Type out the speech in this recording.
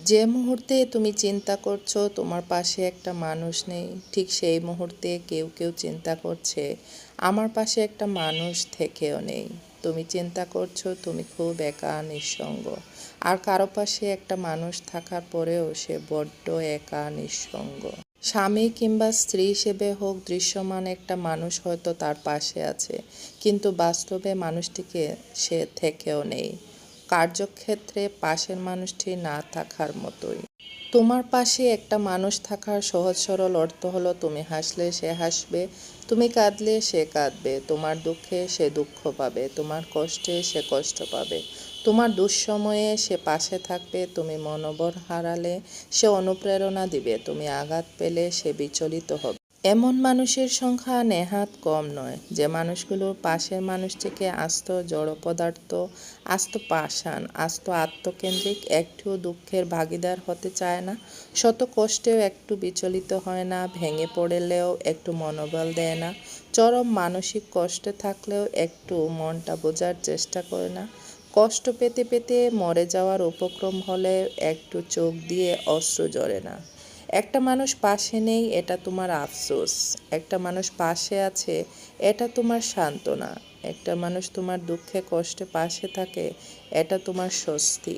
যে মুহূর্তে তুমি চিন্তা করছো তোমার পাশে একটা মানুষ নেই, ঠিক সেই মুহূর্তে কেউ কেউ চিন্তা করছে আমার পাশে একটা মানুষ থেকেও নেই। তুমি চিন্তা করছো তুমি খুব একা নিঃসঙ্গ, আর কারো পাশে একটা মানুষ থাকার পরেও সে বড্ড একা নিঃসঙ্গ। স্বামী কিংবা স্ত্রী হিসেবে হোক, দৃশ্যমান একটা মানুষ হয়তো তার পাশে আছে, কিন্তু বাস্তবে মানুষটিকে সে থেকেও নেই। কার্যক্ষেত্রে পাশের মানুষটি না থাকার মতোই। তোমার পাশে একটা মানুষ থাকার সহজ সরল অর্থ হলো তুমি হাসলে সে হাসবে, তুমি কাঁদলে সে কাঁদবে, তোমার দুঃখে সে দুঃখ পাবে, তোমার কষ্টে সে কষ্ট পাবে, তোমার দুঃসময়ে সে পাশে থাকবে, তুমি মনোবল হারালে সে অনুপ্রেরণা দিবে, তুমি আঘাত পেলে সে বিচলিত হবে। এমন মানুষের সংখ্যা নেহাত কম নয়, যে মানুষগুলোর পাশের মানুষটিকে আস্ত জড় পদার্থ, আস্ত পাষাণ, আস্ত আত্মকেন্দ্রিক, একটু দুঃখের ভাগিদার হতে চায় না, শত কষ্টেও একটু বিচলিত হয় না, ভেঙে পড়লেও একটু মনোবল দেয় না, চরম মানসিক কষ্টে থাকলেও একটু মনটা বোঝার চেষ্টা করে না, কষ্ট পেতে পেতে মরে যাওয়ার উপক্রম হলে একটু চোখ দিয়ে অশ্রু ঝরে না। একটা মানুষ পাশে নেই এটা তোমার আফসোস, একটা মানুষ পাশে আছে এটা তোমার সান্ত্বনা, একটা মানুষ তোমার দুঃখে কষ্টে পাশে থাকে এটা তোমার স্বস্তি।